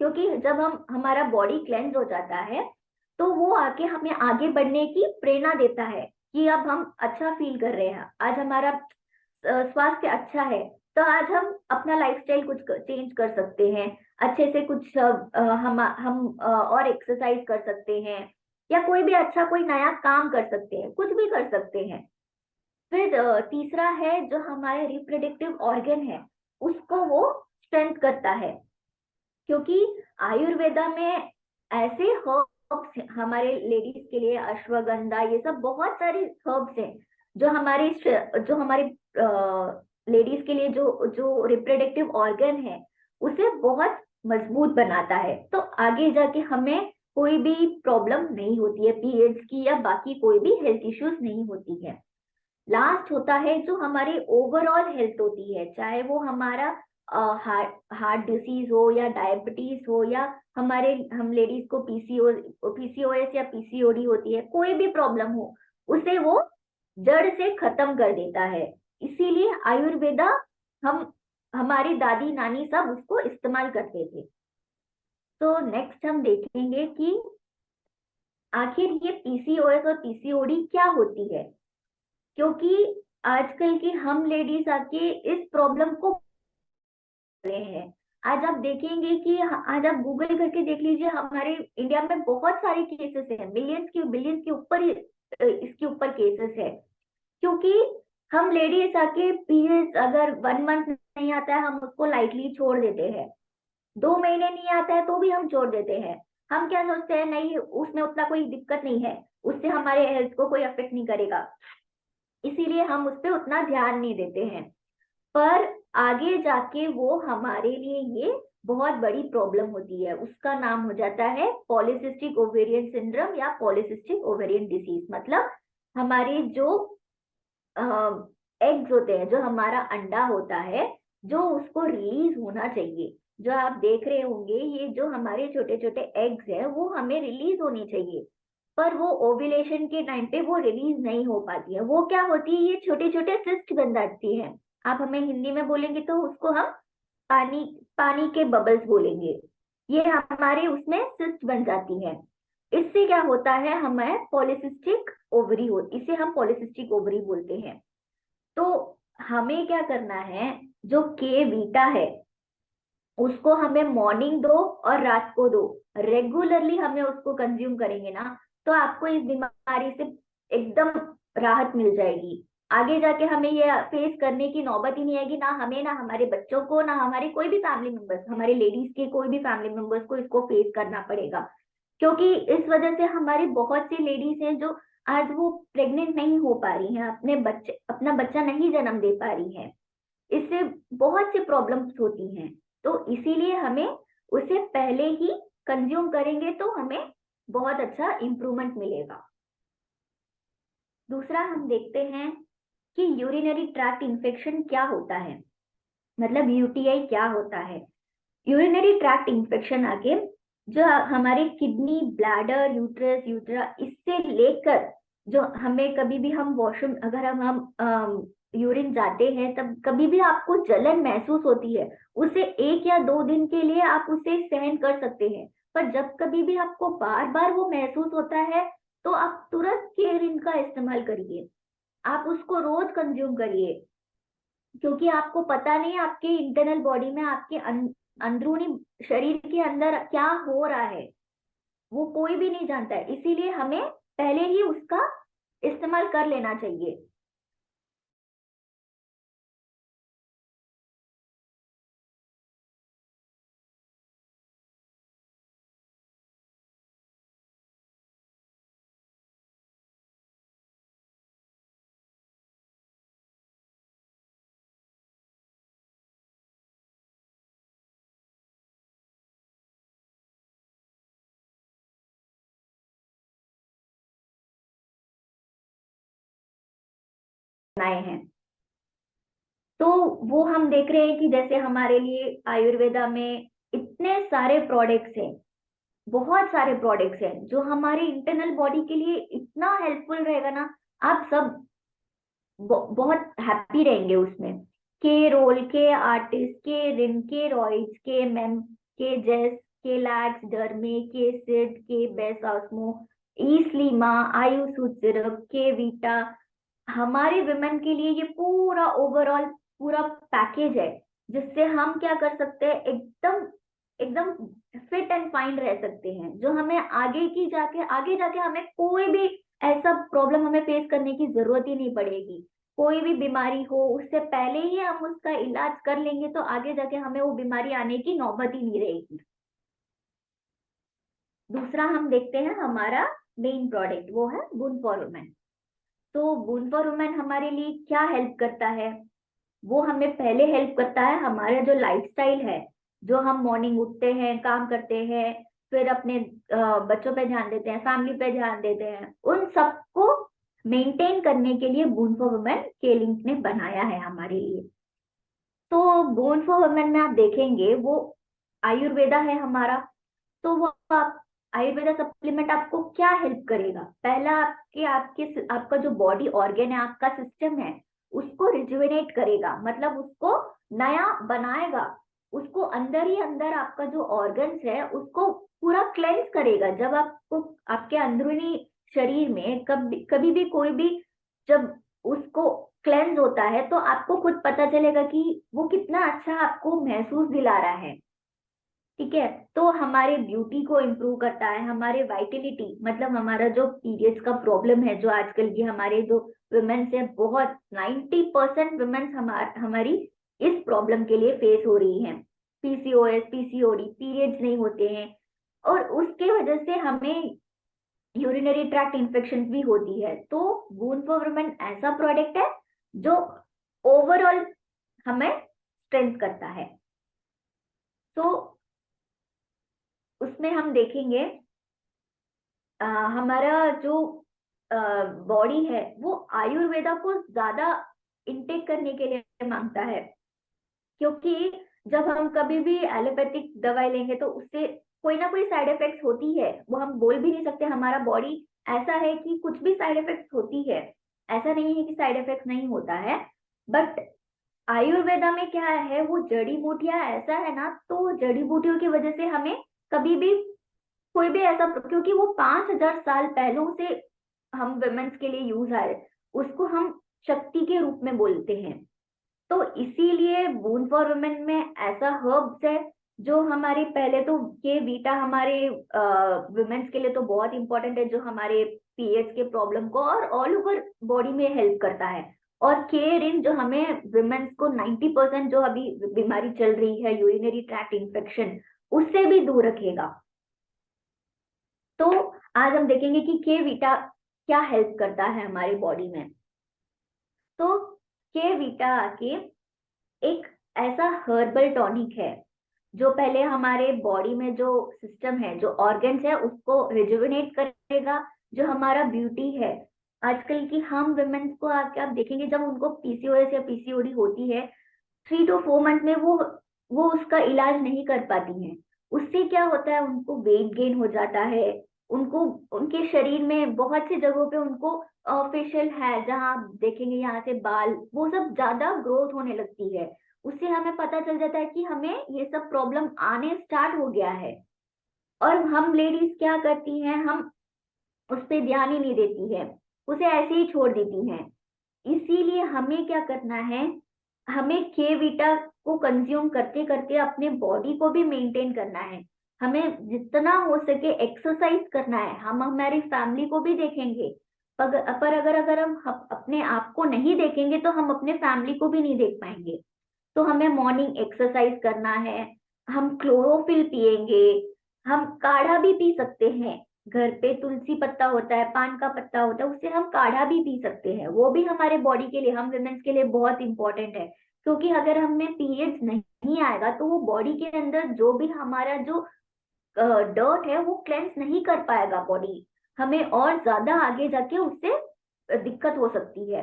क्योंकि जब हम हमारा बॉडी क्लेंस हो जाता है तो वो आके हमें आगे बढ़ने की प्रेरणा देता है कि अब हम अच्छा फील कर रहे हैं, आज हमारा स्वास्थ्य अच्छा है, तो आज हम अपना लाइफस्टाइल कुछ चेंज कर सकते हैं, अच्छे से कुछ हम और एक्सरसाइज कर सकते हैं, या कोई भी अच्छा कोई नया काम कर सकते हैं, कुछ भी कर सकते हैं। फिर तीसरा है जो हमारे रिप्रोडक्टिव ऑर्गन है, उसको वो स्ट्रेंथ करता है, क्योंकि आयुर्वेदा में ऐसे हर्ब्स हमारे लेडीज के लिए, अश्वगंधा, ये सब बहुत सारे हर्ब्स हैं जो हमारे लेडीज के लिए जो जो रिप्रोडक्टिव ऑर्गन है उसे बहुत मजबूत बनाता है, तो आगे जाके हमें कोई भी प्रॉब्लम नहीं होती है, पीरियड्स की या बाकी कोई भी हेल्थ इश्यूज नहीं होती है। लास्ट होता है जो हमारी ओवरऑल हेल्थ होती है, चाहे वो हमारा हार्ट हार्ट डिसीज हो या डायबिटीज हो, या हम लेडीज को पीसीओएस या पीसीओडी होती है, कोई भी प्रॉब्लम हो, उसे वो जड़ से खत्म कर देता है। इसीलिए आयुर्वेदा हम हमारी दादी नानी सब उसको इस्तेमाल करते थे। तो नेक्स्ट हम देखेंगे कि आखिर ये पीसीओएस और पीसीओडी क्या होती है, क्योंकि आजकल की हम लेडीज आके इस प्रॉब्लम को रहे हैं। आज आप देखेंगे कि आज आप गूगल करके देख लीजिए, हमारे इंडिया में बहुत सारे केसेस हैं, बिलियंस के ऊपर इसके ऊपर केसेस है, क्योंकि हम लेडीज आके पीरियड्स अगर 1 मंथ नहीं आता है हम उसको लाइटली छोड़ देते हैं, 2 महीने नहीं आता है तो भी हम छोड़ देते हैं। हम क्या सोचते हैं, नहीं उसमें उतना कोई दिक्कत नहीं है, उससे हमारे हेल्थ को कोई अफेक्ट नहीं करेगा, इसीलिए हम उस पर उतना ध्यान नहीं देते हैं। पर आगे जाके वो हमारे लिए ये बहुत बड़ी प्रॉब्लम होती है, उसका नाम हो जाता है पॉलीसिस्टिक ओवेरियन सिंड्रोम या पॉलीसिस्टिक ओवेरियन डिसीज। मतलब हमारे जो एग्स होते हैं, जो हमारा अंडा होता है, जो उसको रिलीज होना चाहिए, जो आप देख रहे होंगे ये जो हमारे छोटे छोटे एग्स हैं वो हमें रिलीज होनी चाहिए, पर वो ओव्यूलेशन के टाइम पे वो रिलीज नहीं हो पाती है। वो क्या होती है, ये छोटे छोटे सिस्ट बन जाती है, आप हमें हिंदी में बोलेंगे तो उसको हम पानी पानी के बबल्स बोलेंगे, ये हमारे उसमें सिस्ट बन जाती है। इससे क्या होता है, हमें पॉलिसिस्टिक ओवरी हो, इसे हम पॉलिसिस्टिक ओवरी बोलते हैं। तो हमें क्या करना है, जो के बीटा है उसको हमें मॉर्निंग दो और रात को दो, रेगुलरली हमें उसको कंज्यूम करेंगे ना, तो आपको इस बीमारी से एकदम राहत मिल जाएगी। आगे जाके हमें ये फेस करने की नौबत ही नहीं आएगी, ना हमें, ना हमारे बच्चों को, ना हमारे कोई भी फैमिली मेंबर्स, हमारे लेडीज के कोई भी फैमिली मेंबर्स को इसको फेस करना पड़ेगा। क्योंकि इस वजह से हमारी बहुत सी लेडीज हैं जो आज वो प्रेग्नेंट नहीं हो पा रही हैं, अपना बच्चा नहीं जन्म दे पा रही हैं, इससे बहुत सी प्रॉब्लम्स होती हैं। तो इसीलिए हमें उसे पहले ही कंज्यूम करेंगे तो हमें बहुत अच्छा इम्प्रूवमेंट मिलेगा। दूसरा हम देखते हैं कि यूरिनरी ट्रैक्ट इन्फेक्शन क्या होता है, मतलब यूटीआई क्या होता है। यूरिनरी ट्रैक्ट इन्फेक्शन आगे जो हमारे किडनी, ब्लैडर, यूट्रस, यूट्रा, इससे लेकर जो हमें कभी भी हम वॉशरूम अगर हम यूरिन जाते हैं तब कभी भी आपको जलन महसूस होती है, उसे 1 या 2 दिन के लिए आप उसे सहन कर सकते हैं। पर जब कभी भी आपको बार बार वो महसूस होता है तो आप तुरंत केयरिन का इस्तेमाल करिए, आप उसको रोज कंज्यूम करिए, क्योंकि आपको पता नहीं आपके इंटरनल बॉडी में, आपके अंदरूनी शरीर के अंदर क्या हो रहा है, वो कोई भी नहीं जानता है, इसीलिए हमें पहले ही उसका इस्तेमाल कर लेना चाहिए। अपनाए हैं। तो वो हम देख रहे हैं कि जैसे हमारे लिए आयुर्वेदा में इतने सारे प्रोडक्ट्स हैं, बहुत सारे प्रोडक्ट्स हैं जो हमारे इंटरनल बॉडी के लिए इतना हेल्पफुल रहेगा ना, आप सब बहुत हैप्पी रहेंगे उसमें। के रोल, के आर्टिस्ट, के रिन, के रॉयज, के मैम, के जेस, के लैक्स, डरमे, के सिड, के बेस ऑस्मो, ई स्लीमा, आयु सूट सिरप, के वीटा, हमारे विमेन के लिए ये पूरा ओवरऑल पूरा पैकेज है, जिससे हम क्या कर सकते हैं, एकदम एकदम फिट एंड फाइन रह सकते हैं, जो हमें आगे जाके हमें कोई भी ऐसा प्रॉब्लम हमें फेस करने की जरूरत ही नहीं पड़ेगी। कोई भी बीमारी हो उससे पहले ही हम उसका इलाज कर लेंगे, तो आगे जाके हमें वो बीमारी आने की नौबत ही नहीं रहेगी। दूसरा हम देखते हैं हमारा मेन प्रोडक्ट, वो है बून फॉर वुमेन। तो बून फॉर वुमेन हमारे लिए क्या हेल्प करता है? वो हमें पहले हेल्प करता है हमारा जो लाइफस्टाइल है, जो हम मॉर्निंग उठते हैं, काम करते हैं, फिर अपने बच्चों पे ध्यान देते हैं, फैमिली पे ध्यान देते हैं, उन सबको मेंटेन करने के लिए बोन फॉर वुमेन के लिंक ने बनाया है हमारे लिए। तो बोन फॉर वुमेन में आप देखेंगे वो आयुर्वेदा है हमारा। तो वो आप आयुर्वेदा सप्लीमेंट आपको क्या हेल्प करेगा? पहला आपका जो बॉडी ऑर्गन है, आपका सिस्टम है, उसको रिजुविनेट करेगा, मतलब उसको नया बनाएगा। उसको अंदर ही अंदर आपका जो ऑर्गन्स है उसको पूरा क्लेंस करेगा। जब आपको आपके अंदरूनी शरीर में कभी कभी भी कोई भी जब उसको क्लेंस होता है, तो आपको खुद पता चलेगा कि वो कितना अच्छा आपको महसूस दिला रहा है। ठीक है। तो हमारे ब्यूटी को इम्प्रूव करता है, हमारे वाइटिलिटी, मतलब हमारा जो पीरियड्स का प्रॉब्लम है, जो आजकल की हमारे जो वुमेन्स है, बहुत 90% वुमेन्स हमारी इस प्रॉब्लम के लिए फेस हो रही हैं। पीसीओएस, पीसीओडी, पीरियड्स नहीं होते हैं, और उसके वजह से हमें यूरिनरी ट्रैक्ट इन्फेक्शन भी होती है। तो बून फॉर वुमेन ऐसा प्रोडक्ट है जो ओवरऑल हमें स्ट्रेंथ करता है। तो उसमें हम देखेंगे हमारा जो बॉडी है वो आयुर्वेदा को ज्यादा इनटेक करने के लिए मांगता है, क्योंकि जब हम कभी भी एलोपैथिक दवाई लेंगे तो उससे कोई ना कोई साइड इफेक्ट्स होती है, वो हम बोल भी नहीं सकते। हमारा बॉडी ऐसा है कि कुछ भी साइड इफेक्ट्स होती है, ऐसा नहीं है कि साइड इफेक्ट नहीं होता है। बट आयुर्वेदा में क्या है, वो जड़ी बूटियां ऐसा है ना, तो जड़ी बूटियों की वजह से हमें कभी भी कोई भी ऐसा, क्योंकि वो 5,000 साल पहलों से हम वुमेन्स के लिए यूज आए, उसको हम शक्ति के रूप में बोलते हैं। तो इसीलिए बून फॉर वुमेन में ऐसा हर्ब्स है जो हमारे, पहले तो ये बीटा हमारे वुमेन्स के लिए तो बहुत इंपॉर्टेंट है, जो हमारे पीरियड्स के प्रॉब्लम को और ऑल ओवर बॉडी में हेल्प करता है। और केयर इन जो हमें वुमेन्स को 90% जो अभी बीमारी चल रही है, यूरिनरी ट्रैक्ट इन्फेक्शन, उससे भी दूर रखेगा। तो आज हम देखेंगे कि के वीटा क्या हेल्प करता है हमारी बॉडी में। तो के वीटा आके एक ऐसा हर्बल टॉनिक है जो पहले हमारे बॉडी में जो सिस्टम है, जो ऑर्गन्स है, उसको रिजुविनेट करेगा। जो हमारा ब्यूटी है, आजकल की हम वुमेन्स को आके आप देखेंगे, जब उनको पीसीओएस या पीसीओडी होती है, 3 to 4 मंथ में वो उसका इलाज नहीं कर पाती हैं। उससे क्या होता है, उनको वेट गेन हो जाता है, उनको उनके शरीर में बहुत सी जगहों पे उनको फेशियल है, जहाँ आप देखेंगे यहाँ से बाल, वो सब ज्यादा ग्रोथ होने लगती है। उससे हमें पता चल जाता है कि हमें ये सब प्रॉब्लम आने स्टार्ट हो गया है। और हम लेडीज क्या करती हैं, हम उस पर ध्यान ही नहीं देती है, उसे ऐसे ही छोड़ देती हैं। इसीलिए हमें क्या करना है, हमें के वीटा को कंज्यूम करते करते अपने बॉडी को भी मेंटेन करना है। हमें जितना हो सके एक्सरसाइज करना है। हम हमारी फैमिली को भी देखेंगे, पर अगर हम अपने आप को नहीं देखेंगे तो हम अपने फैमिली को भी नहीं देख पाएंगे। तो हमें मॉर्निंग एक्सरसाइज करना है, हम क्लोरोफिल पिएंगे, हम काढ़ा भी पी सकते हैं। घर पे तुलसी पत्ता होता है, पान का पत्ता होता है, उससे हम काढ़ा भी पी सकते हैं। वो भी हमारे बॉडी के लिए, हम वुमेन्स के लिए बहुत इंपॉर्टेंट है। क्योंकि अगर हमें पीरियड्स नहीं आएगा तो वो बॉडी के अंदर जो भी हमारा जो डर्ट है वो क्लेंस नहीं कर पाएगा बॉडी, हमें और ज्यादा आगे जाके उससे दिक्कत हो सकती है।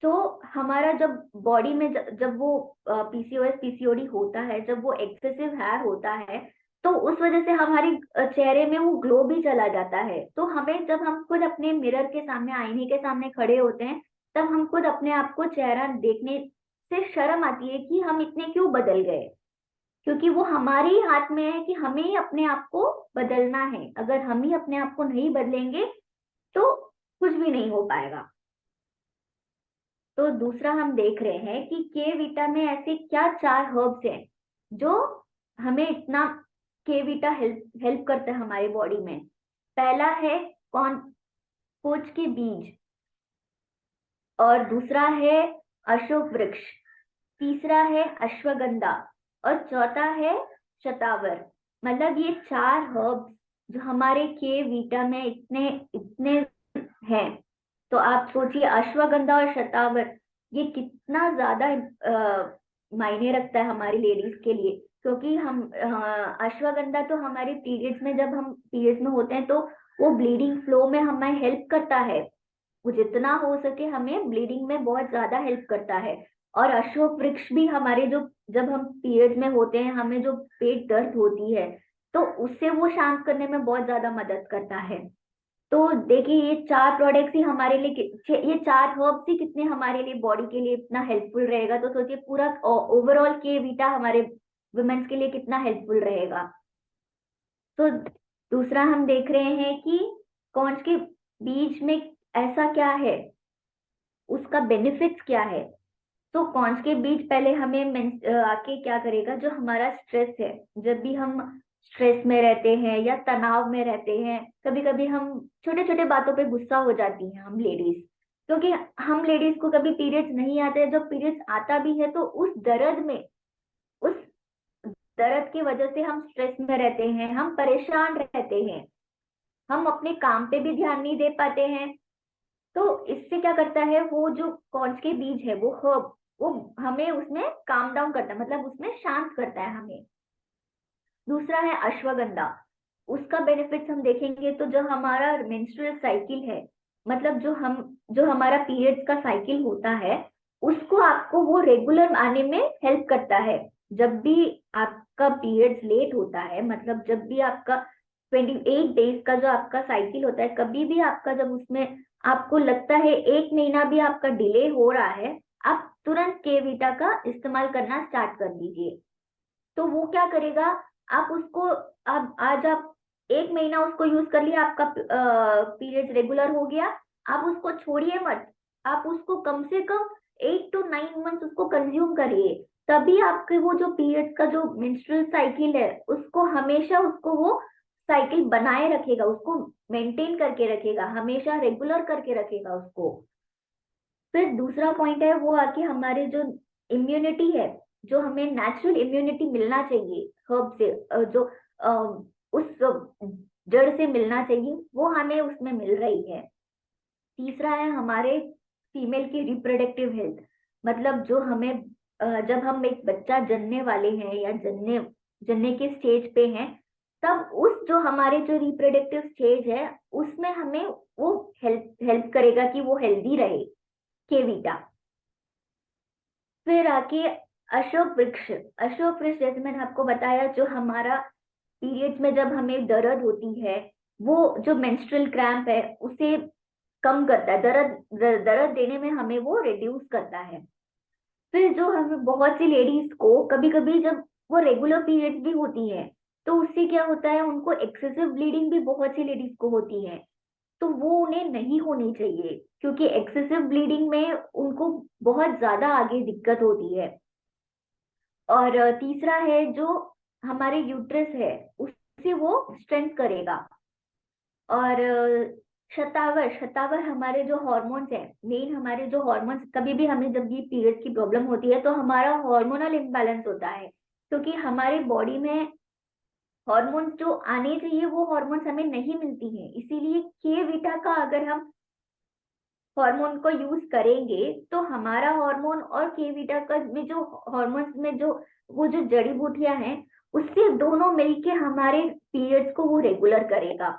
तो हमारा जब बॉडी में जब वो पीसीओएस पीसीओडी होता है, जब वो एक्सेसिव हेयर होता है, तो उस वजह से हमारी चेहरे में वो ग्लो भी चला जाता है। तो हमें जब हम खुद अपने मिरर के सामने, आईने के सामने खड़े होते हैं, तब हम खुद अपने आप को चेहरा देखने से शर्म आती है कि हम इतने क्यों बदल गए। क्योंकि वो हमारे ही हाथ में है कि हमें ही अपने आप को बदलना है। अगर हम ही अपने आप को नहीं बदलेंगे तो कुछ भी नहीं हो पाएगा। तो दूसरा हम देख रहे हैं कि के वीटा में ऐसे क्या 4 हर्ब्स हैं जो हमें इतना के वीटा हेल्प हेल्प करता है हमारी बॉडी में। पहला है कौन, कोच के बीज, और दूसरा है अशोक वृक्ष, तीसरा है अश्वगंधा, और चौथा है शतावर। मतलब ये 4 हर्ब्स जो हमारे के वीटा में इतने इतने हैं। तो आप सोचिए अश्वगंधा और शतावर ये कितना ज्यादा मायने रखता है हमारी लेडीज के लिए। क्योंकि हम अश्वगंधा तो हमारे पीरियड्स में, जब हम पीरियड्स में होते हैं तो वो ब्लीडिंग फ्लो में हमें हेल्प करता है। वो जितना हो सके हमें ब्लीडिंग में बहुत ज्यादा हेल्प करता है। और अशोक वृक्ष भी हमारे जो, जब हम पीरियड में होते हैं, हमें जो पेट दर्द होती है, तो उससे वो शांत करने में बहुत ज्यादा मदद करता है। तो देखिए ये 4 प्रोडक्ट्स ही हमारे लिए ये 4 हर्ब्स ही कितने हमारे लिए, बॉडी के लिए इतना हेल्पफुल रहेगा। तो सोचिए पूरा ओवरऑल के वीटा हमारे वुमेन्स के लिए कितना हेल्पफुल रहेगा। तो दूसरा हम देख रहे हैं कि कौन के बीज में ऐसा क्या है, उसका बेनिफिट्स क्या है। तो कौन के बीज पहले हमें आके क्या करेगा, जो हमारा स्ट्रेस है, जब भी हम स्ट्रेस में रहते हैं या तनाव में रहते हैं, कभी कभी हम छोटे छोटे बातों पे गुस्सा हो जाती हैं हम लेडीज। क्योंकि हम लेडीज को कभी पीरियड्स नहीं आते हैं, जब पीरियड्स आता भी है तो उस दर्द में, उस दर्द की वजह से हम स्ट्रेस में रहते हैं, हम परेशान रहते हैं, हम अपने काम पे भी ध्यान नहीं दे पाते हैं। तो इससे क्या करता है, वो जो कॉन्च के बीज है, वो हर्ब, वो हमें उसमें काम डाउन करता है, मतलब उसमें शांत करता है हमें। दूसरा है अश्वगंधा। उसका बेनिफिट्स हम देखेंगे तो जो हमारा मेंस्ट्रुअल साइकिल है, मतलब जो हमारा पीरियड्स का साइकिल होता है, उसको, आपको वो रेगुलर आने में हेल्प करता है। जब भी आपका पीरियड्स लेट होता है, मतलब जब भी आपका 28 डेज का जो आपका साइकिल होता है, कभी भी आपका जब उसमें आपको लगता है 1 महीना भी आपका डिले हो रहा है, आप तुरंत के वीटा का इस्तेमाल करना स्टार्ट कर दीजिए। तो वो क्या करेगा, आप उसको, आज आप 1 महीना उसको यूज कर लिया, आपका पीरियड रेगुलर हो गया, आप उसको छोड़िए मत। आप उसको कम से कम 8 to 9 मंथ उसको कंज्यूम करिए। तभी आपके वो जो पीरियड्स का जो मेंस्ट्रुअल साइकिल है, उसको हमेशा, उसको वो साइकिल बनाए रखेगा, उसको मेंटेन करके रखेगा, हमेशा रेगुलर करके रखेगा उसको। फिर दूसरा पॉइंट है वो आके हमारे जो इम्यूनिटी है, जो हमें नेचुरल इम्यूनिटी मिलना चाहिए हर्ब से, जो उस जड़ से मिलना चाहिए, वो हमें उसमें मिल रही है। तीसरा है हमारे फीमेल की रिप्रोडक्टिव हेल्थ। मतलब जो हमें जब हम एक बच्चा जनने वाले हैं या जनने जनने के स्टेज पे हैं, तब उस जो हमारे जो रिप्रोडक्टिव स्टेज है, उसमें हमें वो हेल्प हेल्प करेगा कि वो हेल्दी रहे, केविटा। फिर आके अशोक वृक्ष। अशोक वृक्ष जैसे मैंने आपको बताया, जो हमारा पीरियड्स में जब हमें दर्द होती है, वो जो मेंस्ट्रुअल क्रैम्प है उसे कम करता है, दर्द देने में हमें वो रिड्यूस करता है। फिर जो हमें बहुत सी लेडीज को कभी कभी जब वो रेगुलर पीरियड्स भी होती है, तो उससे क्या होता है, उनको एक्सेसिव ब्लीडिंग भी बहुत सी लेडीज को होती है। तो वो उन्हें नहीं होनी चाहिए, क्योंकि एक्सेसिव ब्लीडिंग में उनको बहुत ज्यादा आगे दिक्कत होती है। और तीसरा है जो हमारे यूट्रस है, उससे वो स्ट्रेंथ करेगा। और शतावर, शतावर हमारे जो हॉर्मोन्स है, मेन हमारे जो हॉर्मोन्स, कभी भी हमें जब ये पीरियड्स की प्रॉब्लम होती है तो हमारा हार्मोनल इम्बैलेंस होता है। क्योंकि हमारी बॉडी में हॉर्मोन्स जो आने चाहिए वो हॉर्मोन्स हमें नहीं मिलती हैं, इसीलिए के वीटा का अगर हम हार्मोन को यूज करेंगे तो हमारा हार्मोन और के वीटा का में जो हार्मोन्स में जो वो जो जड़ी बूटियां हैं, उससे दोनों मिलके हमारे पीरियड्स को वो रेगुलर करेगा।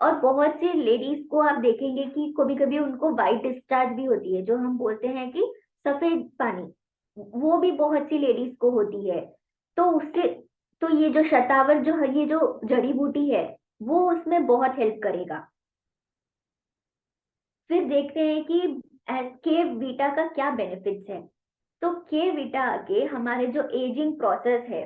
और बहुत सी लेडीज को आप देखेंगे कि कभी कभी उनको वाइट डिस्चार्ज भी होती है, जो हम बोलते हैं कि सफेद पानी, वो भी बहुत सी लेडीज को होती है। तो उससे, तो ये जो शतावर जो है, ये जो जड़ी बूटी है, वो उसमें बहुत हेल्प करेगा। फिर देखते हैं कि के वीटा का क्या बेनिफिट्स है। तो के वीटा आगे हमारे जो एजिंग प्रोसेस है,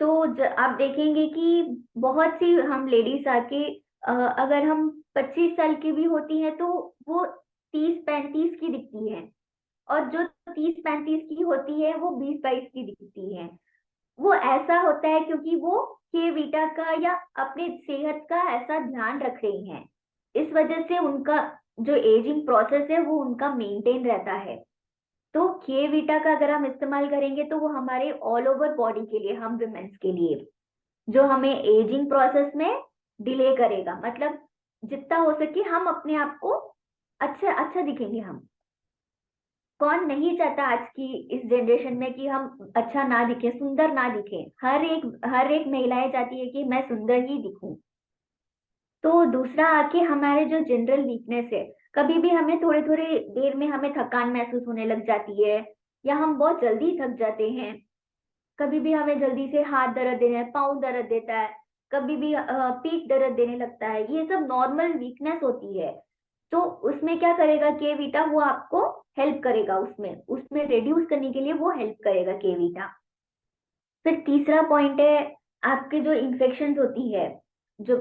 तो आप देखेंगे कि बहुत सी हम लेडीज आके अगर हम 25 साल की भी होती है तो वो 30-35 की दिखती है, और जो 30-35 की होती है वो 20-22 की दिखती है। वो ऐसा होता है क्योंकि वो के वीटा का या अपने सेहत का ऐसा ध्यान रख रही हैं। इस वजह से उनका जो एजिंग प्रोसेस है वो उनका मेंटेन रहता है। तो के वीटा का अगर हम इस्तेमाल करेंगे तो वो हमारे ऑल ओवर बॉडी के लिए, हम विमेंस के लिए, जो हमें एजिंग प्रोसेस में डिले करेगा, मतलब जितना हो सके हम अपने आप को अच्छा अच्छा दिखेंगे हम। कौन नहीं चाहता आज की इस जनरेशन में कि हम अच्छा ना दिखे, सुंदर ना दिखे। हर एक महिलाएं चाहती है कि मैं सुंदर ही दिखूं। तो दूसरा आके हमारे जो जनरल वीकनेस है, कभी भी हमें थोड़े थोड़े देर में हमें थकान महसूस होने लग जाती है, या हम बहुत जल्दी थक जाते हैं। कभी भी हमें जल्दी से हाथ दर्द देना है, पाँव दर्द देता है, कभी भी पीठ दर्द देने लगता है, ये सब नॉर्मल वीकनेस होती है। तो उसमें क्या करेगा के वीटा, वो आपको हेल्प करेगा, उसमें उसमें रिड्यूस करने के लिए वो हेल्प करेगा के वीटा। फिर तीसरा पॉइंट है, आपके जो इन्फेक्शंस होती है, जो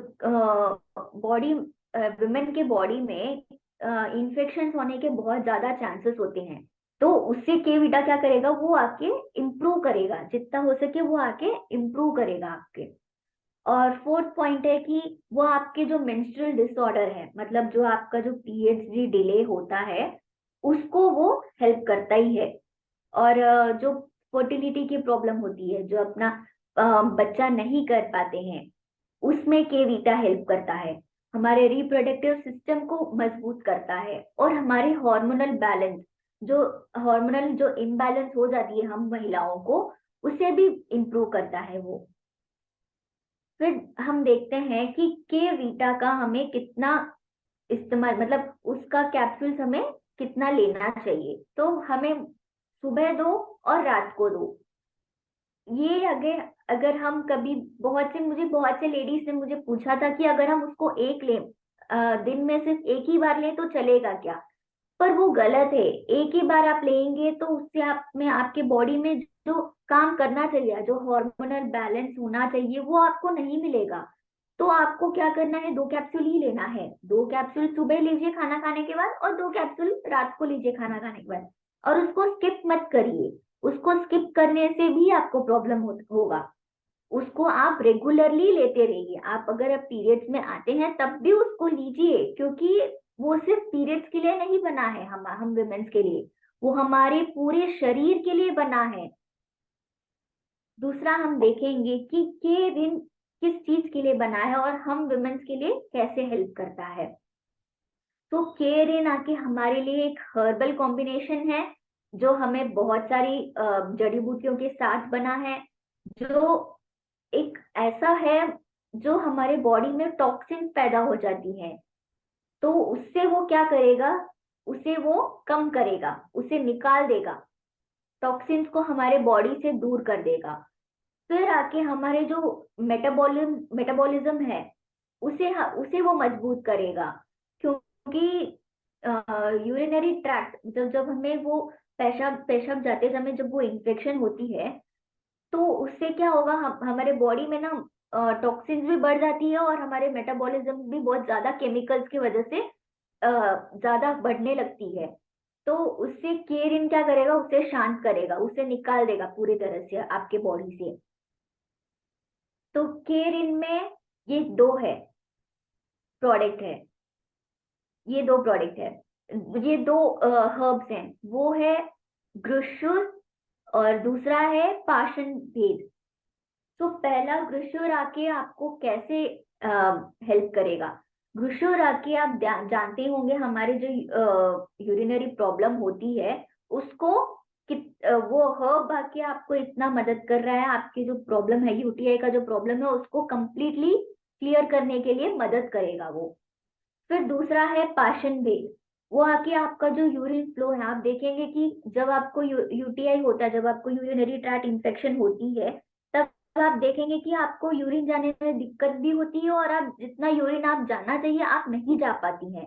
बॉडी, वुमेन के बॉडी में इन्फेक्शंस होने के बहुत ज्यादा चांसेस होते हैं। तो उससे के वीटा क्या करेगा, वो आके इम्प्रूव करेगा, जितना हो सके वो आके इम्प्रूव करेगा आपके। और फोर्थ पॉइंट है कि वो आपके जो मेंस्ट्रुअल डिसऑर्डर है, मतलब जो आपका जो पीरियड्स डिले होता है, उसको वो हेल्प करता ही है। और जो फर्टिलिटी की प्रॉब्लम होती है, जो अपना बच्चा नहीं कर पाते हैं, उसमें के वीटा हेल्प करता है। हमारे रिप्रोडक्टिव सिस्टम को मजबूत करता है, और हमारे हार्मोनल बैलेंस, जो हार्मोनल जो इम्बैलेंस हो जाती है हम महिलाओं को, उसे भी इम्प्रूव करता है वो। फिर हम देखते हैं कि के वीटा का हमें कितना इस्तेमाल, मतलब उसका कैप्सूल्स हमें कितना लेना चाहिए। तो हमें सुबह दो और रात को दो। ये अगर अगर हम कभी, बहुत से लेडीज ने मुझे पूछा था कि अगर हम उसको एक लें, दिन में सिर्फ एक ही बार लें तो चलेगा क्या। पर वो गलत है। एक ही बार आप लेंगे तो उससे आप में, आपके बॉडी में जो काम करना चाहिए, जो हार्मोनल बैलेंस होना चाहिए, वो आपको नहीं मिलेगा। तो आपको क्या करना है, 2 कैप्सूल ही लेना है। 2 कैप्सूल सुबह लीजिए खाना खाने के बाद, और 2 कैप्सूल रात को लीजिए खाना खाने के बाद। और उसको स्किप मत करिए। उसको स्किप करने से भी आपको प्रॉब्लम होगा। उसको आप रेगुलरली लेते रहिए। आप अगर अब पीरियड्स में आते हैं तब भी उसको लीजिए, क्योंकि वो सिर्फ पीरियड्स के लिए नहीं बना है, हम वुमेन्स के लिए, वो हमारे पूरे शरीर के लिए बना है। दूसरा हम देखेंगे कि के दिन किस चीज के लिए बना है, और हम वुमेन्स के लिए कैसे हेल्प करता है। तो के रिन आके हमारे लिए एक हर्बल कॉम्बिनेशन है, जो हमें बहुत सारी जड़ी बूटियों के साथ बना है, जो एक ऐसा है जो हमारे बॉडी में टॉक्सिन पैदा हो जाती है, तो उससे वो क्या करेगा, उसे वो कम करेगा, उसे निकाल देगा, टॉक्सिन्स को हमारे बॉडी से दूर कर देगा। फिर आके हमारे जो मेटाबॉलिज्म है, उसे वो मजबूत करेगा। क्योंकि यूरिनरी ट्रैक्ट, जब जब हमें वो पेशाब पेशाब जाते समय जब वो इन्फेक्शन होती है, तो उससे क्या होगा, हमारे बॉडी में ना टॉक्सिन्स भी बढ़ जाती है, और हमारे मेटाबॉलिज्म भी बहुत ज्यादा केमिकल्स की वजह से ज्यादा बढ़ने लगती है। तो उससे केरिन क्या करेगा, उसे शांत करेगा, उसे निकाल देगा पूरी तरह से आपके बॉडी से। तो केरिन में ये दो है प्रोडक्ट है, ये दो प्रोडक्ट है, ये दो हर्ब्स हैं। वो है ग्रुशुर, और दूसरा है पाषाण भेद। तो पहला ग्रुशुर आके आपको कैसे हेल्प करेगा। ग्रुशुर आके आप जानते होंगे, हमारे जो यूरिनरी प्रॉब्लम होती है उसको वो हर्ब आके आपको इतना मदद कर रहा है, आपकी जो प्रॉब्लम है यूटीआई का जो प्रॉब्लम है उसको कंप्लीटली क्लियर करने के लिए मदद करेगा वो। फिर दूसरा है पाचन भेद। वो आके आपका जो यूरिन फ्लो है, आप देखेंगे कि जब आपको यूटीआई होता है, जब आपको यूरिनरी ट्रैक्ट इन्फेक्शन होती है, तब आप देखेंगे कि आपको यूरिन जाने में दिक्कत भी होती है, और आप जितना यूरिन आप जाना चाहिए आप नहीं जा पाती हैं।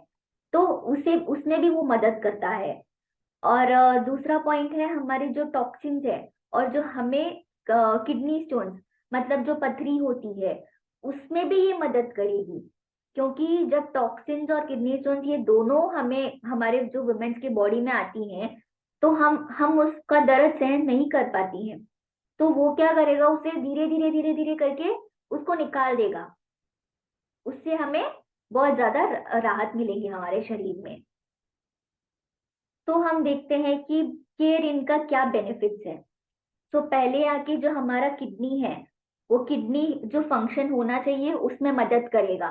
तो उसे उसमें भी वो मदद करता है। और दूसरा पॉइंट है हमारे जो टॉक्सिन्स है, और जो हमें किडनी स्टोन्स, मतलब जो पथरी होती है, उसमें भी ये मदद करेगी। क्योंकि जब टॉक्सिन्स और किडनी स्टोन्स ये दोनों हमें हमारे जो वुमेन्स की बॉडी में आती हैं, तो हम उसका दर्द सहन नहीं कर पाती हैं। तो वो क्या करेगा, उसे धीरे धीरे धीरे धीरे करके उसको निकाल देगा। उससे हमें बहुत ज्यादा राहत मिलेगी हमारे शरीर में। तो हम देखते हैं कि केयर इनका क्या बेनिफिट्स है। तो पहले आके जो हमारा किडनी है, वो किडनी जो फंक्शन होना चाहिए उसमें मदद करेगा।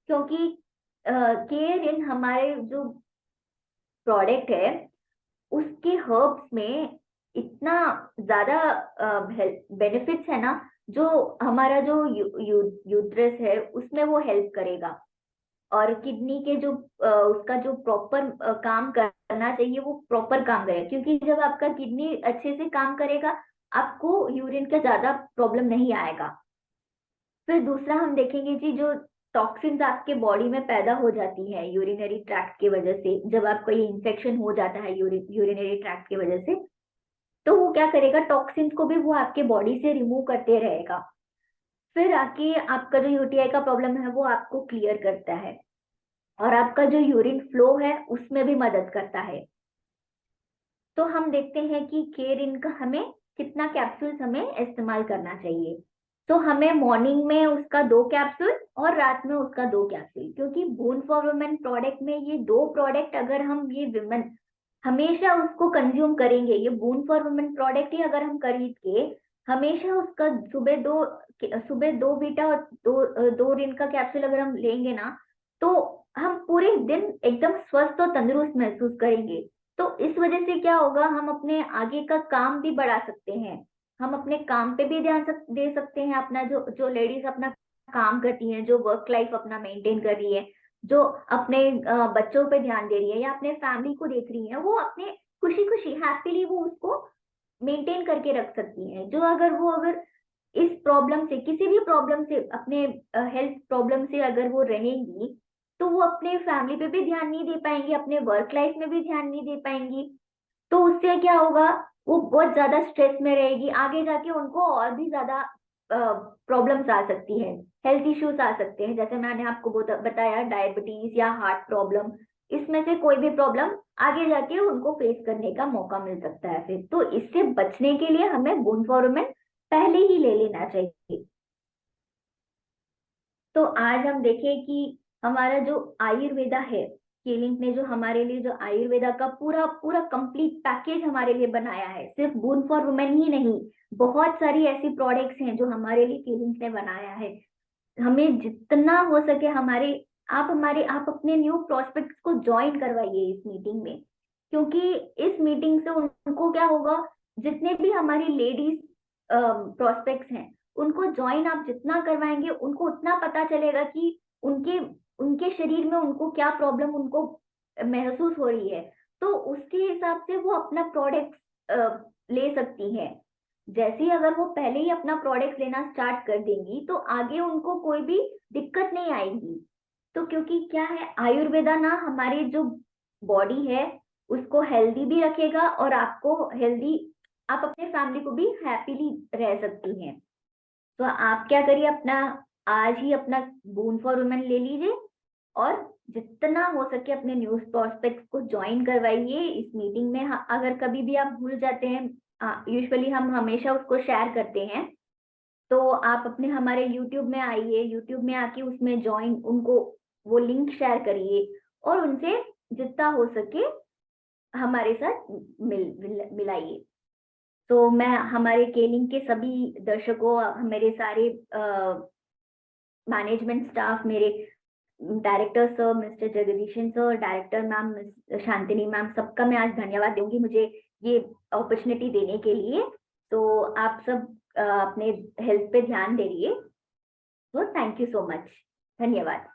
क्योंकि केयर इन हमारे जो प्रोडक्ट है, उसके हर्ब्स में इतना ज्यादा बेनिफिट्स है ना, जो हमारा जो यूट्रस है उसमें वो हेल्प करेगा। और किडनी के जो उसका जो प्रॉपर काम करना चाहिए वो प्रॉपर काम करेगा। क्योंकि जब आपका किडनी अच्छे से काम करेगा, आपको यूरिन का ज्यादा प्रॉब्लम नहीं आएगा। फिर दूसरा हम देखेंगे कि जो टॉक्सिन्स आपके बॉडी में पैदा हो जाती है यूरिनरी ट्रैक्ट की वजह से, जब आपका ये इन्फेक्शन हो जाता है यूरिनरी ट्रैक्ट की वजह से, तो वो क्या करेगा, टॉक्सिन्स को भी वो आपके बॉडी से रिमूव करते रहेगा। फिर आके आपका जो यूटीआई का प्रॉब्लम है वो आपको क्लियर करता है, और आपका जो यूरिन फ्लो है उसमें भी मदद करता है। तो हम देखते हैं कि केयर इनका हमें कितना कैप्सूल्स हमें इस्तेमाल करना चाहिए। तो हमें मॉर्निंग में उसका 2 कैप्सूल और रात में उसका 2 कैप्सूल, क्योंकि बोन फॉर वुमेन प्रोडक्ट में ये 2 प्रोडक्ट अगर हम ये विमेन हमेशा उसको कंज्यूम करेंगे, ये बोन फॉर वुमेन प्रोडक्ट ही अगर हम खरीद के हमेशा उसका सुबह 2 बीटा और 2 दिन का कैप्सूल अगर हम लेंगे ना, तो हम पूरे दिन एकदम स्वस्थ और तंदुरुस्त महसूस करेंगे। तो इस वजह से क्या होगा, हम अपने आगे का काम भी बढ़ा सकते हैं। हम अपने काम पे भी ध्यान दे सकते हैं। अपना जो जो लेडीज अपना काम करती हैं, जो वर्क लाइफ अपना मेंटेन कर रही है, जो अपने बच्चों पे ध्यान दे रही है या अपने फैमिली को देख रही है, वो अपने खुशी खुशी हैप्पीली वो उसको मेंटेन करके रख सकती हैं। जो अगर इस प्रॉब्लम से, किसी भी प्रॉब्लम से, अपने हेल्थ प्रॉब्लम से अगर वो रहेंगी, तो वो अपने फैमिली पे भी ध्यान नहीं दे पाएंगी, अपने वर्क लाइफ में भी ध्यान नहीं दे पाएंगी। तो उससे क्या होगा, वो बहुत ज्यादा स्ट्रेस में रहेगी। आगे जाके उनको और भी ज्यादा प्रॉब्लम्स आ सकती है, हेल्थ इश्यूज आ सकते हैं। जैसे मैंने आपको बताया, डायबिटीज या हार्ट प्रॉब्लम, इसमें से कोई भी प्रॉब्लम आगे जाके उनको फेस करने का मौका मिल सकता है। फिर तो इससे बचने के लिए हमें बोन फॉर वुमेन पहले ही ले लेना चाहिए। तो आज हम देखें कि हमारा जो आयुर्वेदा है, केलिंग ने जो हमारे लिए जो आयुर्वेदा का पूरा पूरा कंप्लीट पैकेज हमारे लिए बनाया है, सिर्फ बोन फॉर वुमेन ही नहीं, बहुत सारी ऐसी प्रोडक्ट्स हैं जो हमारे लिए केलिंग ने बनाया है। हमें जितना हो सके आप अपने न्यू प्रोस्पेक्ट्स को ज्वाइन करवाइए इस मीटिंग में। क्योंकि इस मीटिंग से उनको क्या होगा, जितने भी हमारी लेडीज प्रोस्पेक्ट्स हैं, उनको ज्वाइन आप जितना करवाएंगे उनको उतना पता चलेगा कि उनके उनके शरीर में उनको क्या प्रॉब्लम उनको महसूस हो रही है। तो उसके हिसाब से वो अपना प्रोडक्ट ले सकती हैं। जैसे ही अगर वो पहले ही अपना प्रोडक्ट लेना स्टार्ट कर देंगी, तो आगे उनको कोई भी दिक्कत नहीं आएगी। तो क्योंकि क्या है, आयुर्वेदा ना हमारी जो बॉडी है उसको हेल्दी भी रखेगा, और आपको हेल्दी, आप अपने फैमिली को भी हैप्पीली रह सकती हैं। तो आप क्या करिए, अपना आज ही अपना बोन फॉर वुमेन ले लीजिए, और जितना हो सके अपने न्यूज प्रोस्पेक्ट्स को ज्वाइन करवाइए इस मीटिंग में। अगर कभी भी आप भूल जाते हैं, यूजुअली हम हमेशा उसको शेयर करते हैं, तो आप अपने हमारे यूट्यूब में आइए, यूट्यूब में आके उसमें ज्वाइन, उनको वो लिंक शेयर करिए, और उनसे जितना हो सके हमारे साथ मिलाइए। तो मैं हमारे केलिंग के सभी दर्शकों, मेरे सारे मैनेजमेंट स्टाफ, मेरे director sir mister Jagadeesan sir, director ma'am Shanthini ma'am, सबका मैं आज धन्यवाद दूंगी मुझे ये अपॉर्चुनिटी देने के लिए। तो आप सब अपने हेल्थ पे ध्यान दे रहिए। तो थैंक यू सो मच, धन्यवाद।